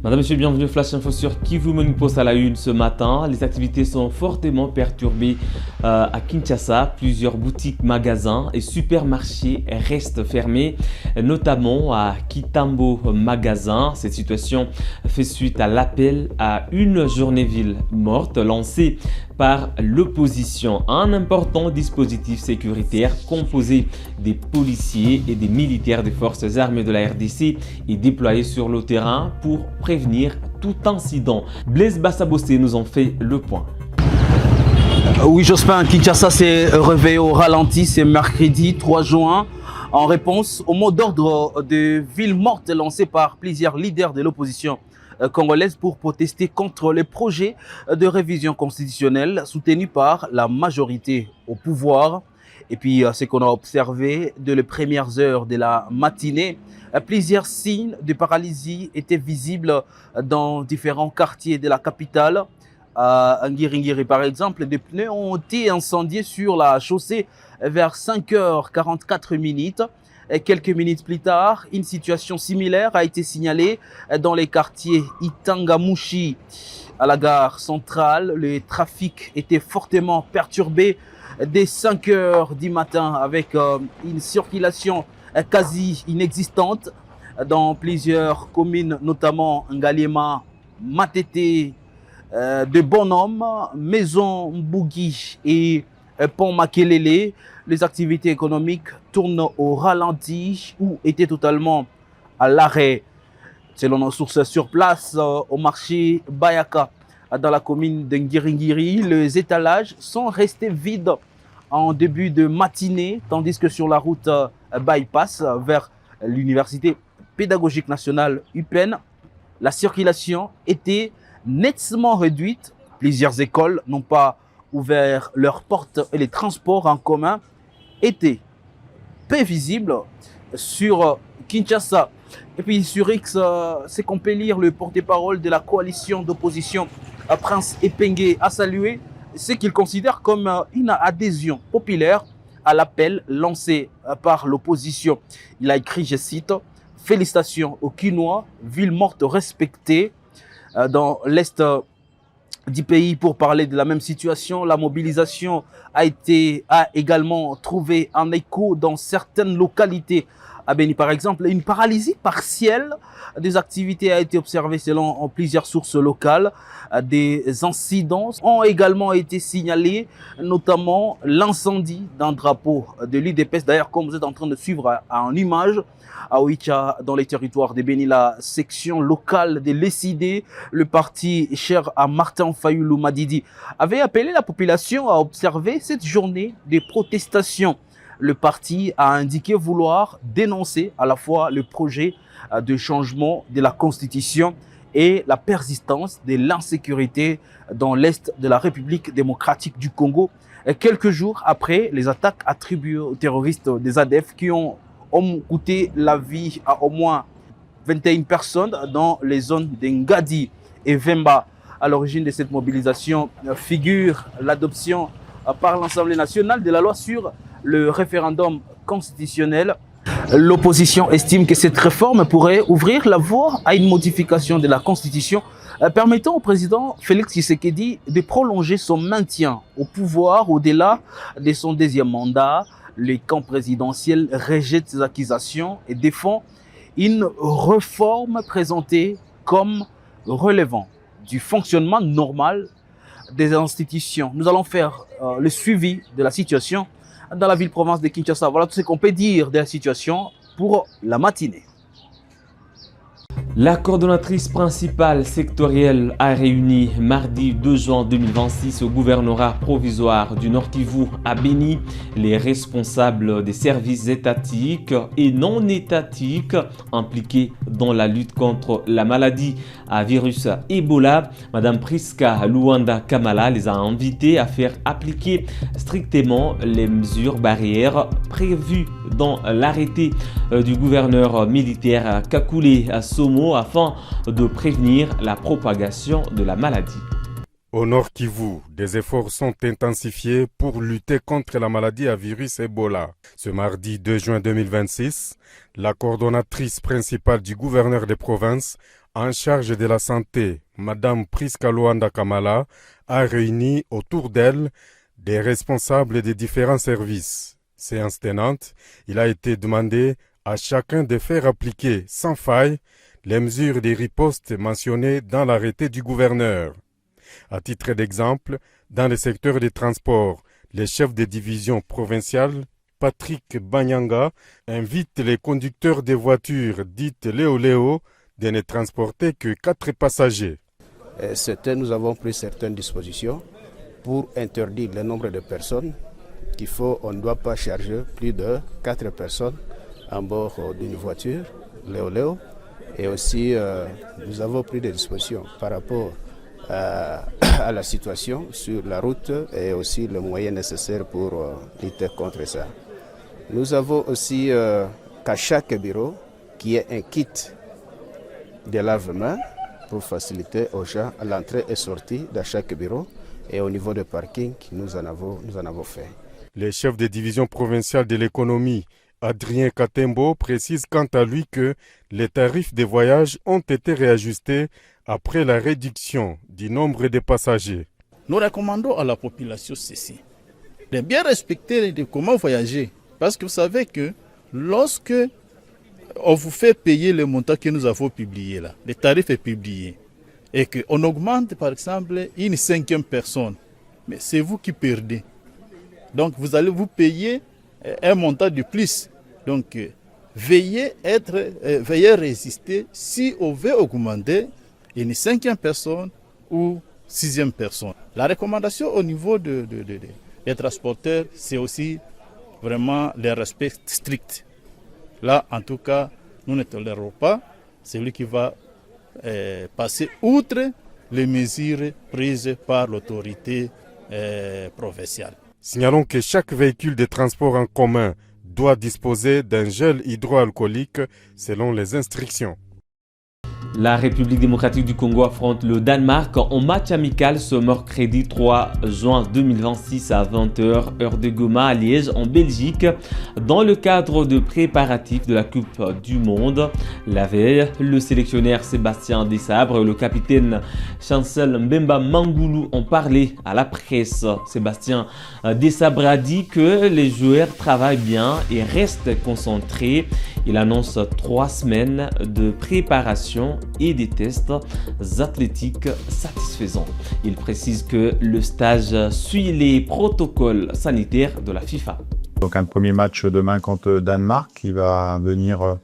Madame, Monsieur, bienvenue Flash Info sur Kivu Morning Post à la une ce matin. Les activités sont fortement perturbées à Kinshasa. Plusieurs boutiques, magasins et supermarchés restent fermés, notamment à Kitambo Magasin. Cette situation fait suite à l'appel à une journée ville morte lancée par l'opposition. Un important dispositif sécuritaire composé des policiers et des militaires des forces armées de la RDC est déployé sur le terrain pour prévenir tout incident. Blaise Bassabossé nous en fait le point. Oui, Jospin, Kinshasa s'est réveillé au ralenti, c'est mercredi 3 juin, en réponse au mot d'ordre de ville morte lancé par plusieurs leaders de l'opposition congolaise pour protester contre les projets de révision constitutionnelle soutenus par la majorité au pouvoir. Et puis, ce qu'on a observé dès les premières heures de la matinée, plusieurs signes de paralysie étaient visibles dans différents quartiers de la capitale. À Ngiringiri, par exemple, des pneus ont été incendiés sur la chaussée vers 5h44. Et quelques minutes plus tard, une situation similaire a été signalée dans les quartiers Itangamushi. À la gare centrale, le trafic était fortement perturbé dès 5h du matin avec une circulation quasi inexistante dans plusieurs communes, notamment Ngaliema, Matete, de Bonhomme, Maison Mbougui et Pont Makelele. Les activités économiques tournent au ralenti ou étaient totalement à l'arrêt. Selon nos sources sur place, au marché Bayaka, dans la commune de Ngiringiri, les étalages sont restés vides en début de matinée, tandis que sur la route bypass vers l'université pédagogique nationale UPEN, la circulation était nettement réduite. Plusieurs écoles n'ont pas ouvert leurs portes et les transports en commun étaient peu visibles sur Kinshasa. Et puis sur X, c'est qu'on peut lire le porte-parole de la coalition d'opposition, Prince Epengue, a salué ce qu'il considère comme une adhésion populaire à l'appel lancé par l'opposition. Il a écrit, je cite, « Félicitations aux Kinois, ville morte respectée » dans l'est du pays pour parler de la même situation. La mobilisation a également trouvé un écho dans certaines localités. À Beni, par exemple, une paralysie partielle des activités a été observée selon plusieurs sources locales. Des incidents ont également été signalés, notamment l'incendie d'un drapeau de l'UDPS. D'ailleurs, comme vous êtes en train de suivre en image, à Oicha, dans les territoires de Beni, la section locale de l'ECD, le parti cher à Martin Fayoulou Madidi, avait appelé la population à observer cette journée de protestation. Le parti a indiqué vouloir dénoncer à la fois le projet de changement de la Constitution et la persistance de l'insécurité dans l'est de la République démocratique du Congo, quelques jours après les attaques attribuées aux terroristes des ADF qui ont coûté la vie à au moins 21 personnes dans les zones de Ngadi et Vemba. À l'origine de cette mobilisation figure l'adoption par l'Assemblée nationale de la loi sur le référendum constitutionnel. L'opposition estime que cette réforme pourrait ouvrir la voie à une modification de la Constitution permettant au président Félix Tshisekedi de prolonger son maintien au pouvoir au-delà de son deuxième mandat. Le camp présidentiel rejette ces accusations et défend une réforme présentée comme relevant du fonctionnement normal des institutions. Nous allons faire le suivi de la situation dans la ville-province de Kinshasa. Voilà tout ce qu'on peut dire de la situation pour la matinée. La coordonnatrice principale sectorielle a réuni mardi 2 juin 2026 au gouvernorat provisoire du Nord Kivu à Beni les responsables des services étatiques et non étatiques impliqués dans la lutte contre la maladie à virus Ebola. Madame Priska Luanda Kamala les a invités à faire appliquer strictement les mesures barrières prévues dans l'arrêté du gouverneur militaire Kakule Somo afin de prévenir la propagation de la maladie. Au Nord Kivu, des efforts sont intensifiés pour lutter contre la maladie à virus Ebola. Ce mardi 2 juin 2026, la coordonnatrice principale du gouverneur des provinces en charge de la santé, Madame Priska Luanda Kamala, a réuni autour d'elle des responsables des différents services. Séance tenante, il a été demandé à chacun de faire appliquer sans faille les mesures de riposte mentionnées dans l'arrêté du gouverneur. À titre d'exemple, dans le secteur des transports, les chefs de division provinciale, Patrick Banyanga, invite les conducteurs des voitures dites Léo-Léo de ne transporter que 4 passagers. Nous avons pris certaines dispositions pour interdire le nombre de personnes on ne doit pas charger plus de 4 personnes à bord d'une voiture Léo-Léo. Et aussi, nous avons pris des dispositions par rapport à la situation sur la route et aussi les moyens nécessaires pour lutter contre ça. Nous avons aussi qu'à chaque bureau qu'il y ait un kit de lave-mains pour faciliter aux gens l'entrée et sortie de chaque bureau. Et au niveau de parking, nous en avons fait. Les chefs des divisions provinciales de l'économie, Adrien Katembo, précise quant à lui que les tarifs des voyages ont été réajustés après la réduction du nombre de passagers. Nous recommandons à la population ceci, de bien respecter et de comment voyager. Parce que vous savez que lorsque on vous fait payer le montant que nous avons publié là, le tarif est publié, et qu'on augmente par exemple une 5e personne, mais c'est vous qui perdez. Donc vous allez vous payer un montant de plus. Donc veuillez résister si on veut augmenter une 5e personne ou 6e personne. La recommandation au niveau des transporteurs, c'est aussi vraiment le respect strict. Là, en tout cas, nous ne tolérons pas celui qui va passer outre les mesures prises par l'autorité provinciale. Signalons que chaque véhicule de transport en commun doit disposer d'un gel hydroalcoolique selon les instructions. La République démocratique du Congo affronte le Danemark en match amical ce mercredi 3 juin 2026 à 20h, heure de Goma à Liège en Belgique, dans le cadre de préparatifs de la Coupe du Monde. La veille, le sélectionneur Sébastien Desabre et le capitaine Chancel Mbemba Mangoulou ont parlé à la presse. Sébastien Desabre a dit que les joueurs travaillent bien et restent concentrés. Il annonce 3 semaines de préparation et des tests athlétiques satisfaisants. Il précise que le stage suit les protocoles sanitaires de la FIFA. Donc un premier match demain contre Danemark qui va venir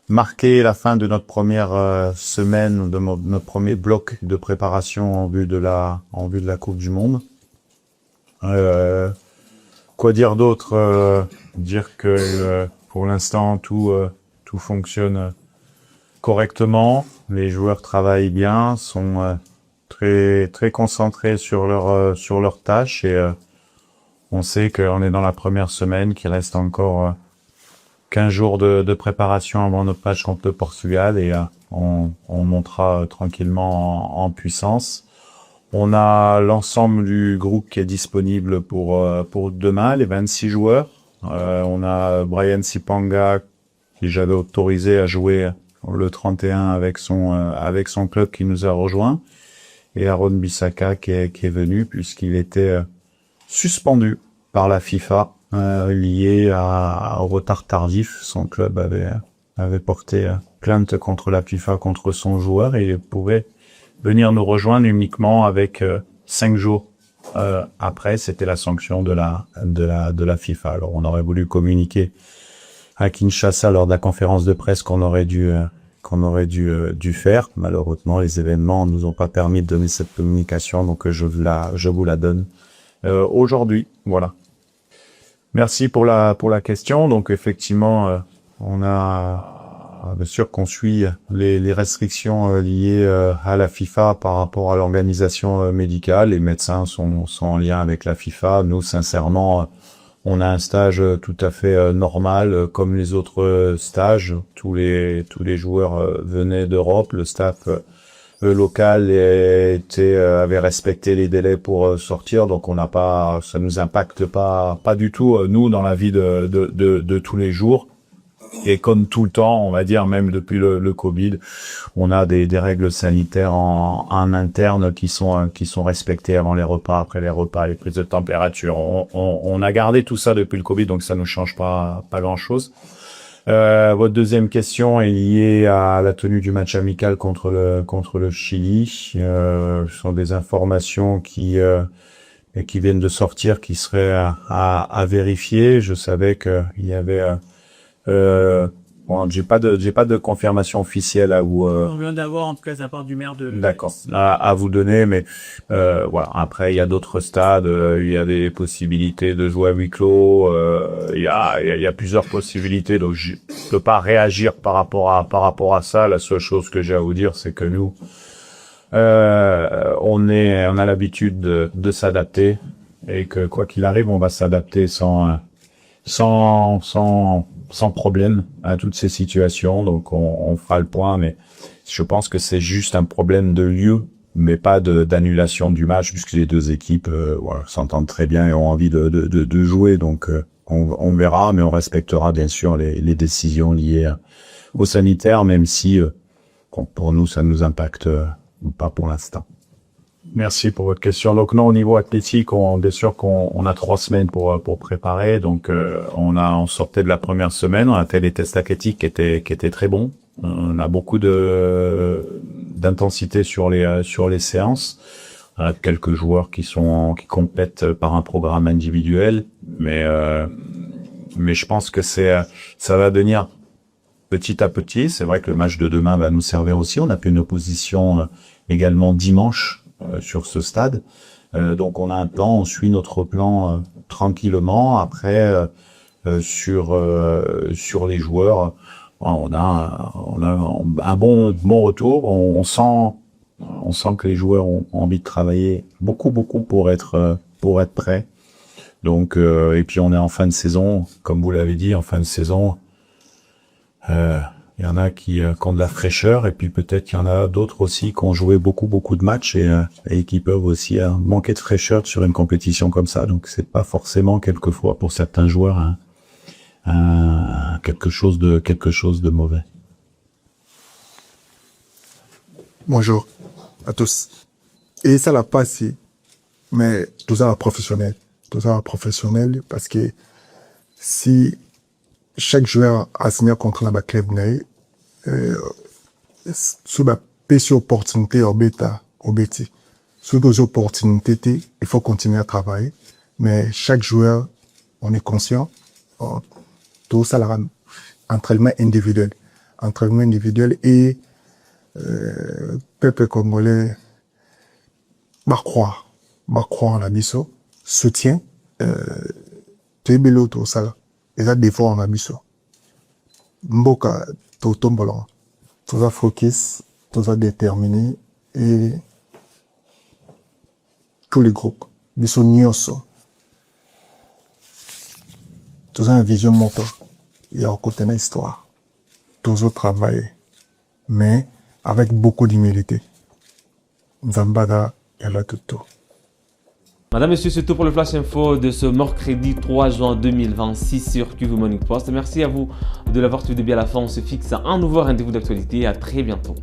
marquer la fin de notre première semaine, de notre premier bloc de préparation en vue de la Coupe du Monde. Quoi dire d'autre? Dire que pour l'instant tout fonctionne correctement, les joueurs travaillent bien, sont très concentrés sur leur tâche et on sait qu'on est dans la première semaine, qu'il reste encore 15 jours de préparation avant notre match contre le Portugal et on montera tranquillement en puissance. On a l'ensemble du groupe qui est disponible pour demain, les 26 joueurs. On a Brian Sipanga qui j'avais autorisé à jouer le 31 avec son club qui nous a rejoint, et Aaron Bissaka qui est venu puisqu'il était suspendu par la FIFA lié au retard tardif. Son club avait porté plainte contre la FIFA contre son joueur et il pouvait venir nous rejoindre uniquement avec 5 jours après. C'était la sanction de la FIFA. Alors on aurait voulu communiquer à Kinshasa lors de la conférence de presse qu'on aurait dû faire. Malheureusement, les événements nous ont pas permis de donner cette communication, donc je vous la donne aujourd'hui. Voilà. Merci pour la question. Donc effectivement, on a bien sûr qu'on suit les restrictions liées à la FIFA par rapport à l'organisation médicale. Les médecins sont en lien avec la FIFA. Nous, sincèrement, on a un stage tout à fait normal, comme les autres stages. Tous les joueurs venaient d'Europe. Le staff local avait respecté les délais pour sortir, donc ça nous impacte pas du tout nous dans la vie de tous les jours. Et comme tout le temps, on va dire, même depuis le Covid, on a des règles sanitaires en interne qui sont respectées avant les repas, après les repas, les prises de température. On a gardé tout ça depuis le Covid, donc ça ne change pas grand-chose. Votre deuxième question est liée à la tenue du match amical contre le Chili. Ce sont des informations qui viennent de sortir, qui seraient à vérifier. Je savais qu'il y avait bon, j'ai pas de confirmation officielle à vous. On vient d'avoir en tout cas de la part du maire de. D'accord. À vous donner, mais voilà. Après, il y a d'autres stades. Il y a des possibilités de jouer à huis clos. Il y a plusieurs possibilités. Donc, je peux pas réagir par rapport à ça. La seule chose que j'ai à vous dire, c'est que nous, on a l'habitude de s'adapter et que quoi qu'il arrive, on va s'adapter sans problème à toutes ces situations. Donc on fera le point, mais je pense que c'est juste un problème de lieu, mais pas d'annulation du match, puisque les deux équipes voilà, s'entendent très bien et ont envie de jouer. Donc on verra, mais on respectera bien sûr les décisions liées au sanitaire, même si pour nous ça nous impacte pas pour l'instant. Merci pour votre question. Donc non, au niveau athlétique, bien sûr qu'on a 3 semaines pour préparer. Donc on sortait de la première semaine, on a fait les tests athlétiques qui étaient très bons. On a beaucoup d'intensité sur les séances. On a quelques joueurs qui complètent par un programme individuel, mais je pense que ça va venir petit à petit. C'est vrai que le match de demain va nous servir aussi. On a fait une opposition également dimanche sur ce stade. Donc on a un plan, on suit notre plan tranquillement. Après sur les joueurs, on a un bon retour. On sent que les joueurs ont envie de travailler beaucoup pour être prêts. Donc et puis on est en fin de saison, comme vous l'avez dit, en fin de saison. Il y en a qui ont de la fraîcheur, et puis peut-être qu'il y en a d'autres aussi qui ont joué beaucoup de matchs et qui peuvent aussi manquer de fraîcheur sur une compétition comme ça. Donc c'est pas forcément quelquefois pour certains joueurs quelque chose de mauvais. Bonjour à tous. Et ça l'a passé, mais tout ça est professionnel. Tout ça est professionnel parce que si chaque joueur a signé un contrat dans le club, sur la opportunité au bêti. Sur les opportunités, il faut continuer à travailler. Mais chaque joueur, on est conscient, tout ça, là, entraînement individuel et peuple congolais, va croire en la biso, soutien, tout ça là. Et ça, des fois, on a mis ça. Mboka, tout tombola. Tout ça focus, tout ça déterminé, et tous les groupes. Ils sont nyoso. Tout ça, une vision moteur. Il y a un côté une histoire. Tout ça travail. Mais, avec beaucoup d'humilité. Zambada, il y a tout. Madame, Monsieur, c'est tout pour le Flash Info de ce mercredi 3 juin 2026 sur Kivu Morning Post. Merci à vous de l'avoir suivi bien à la fin. On se fixe à un nouveau rendez-vous d'actualité. À très bientôt.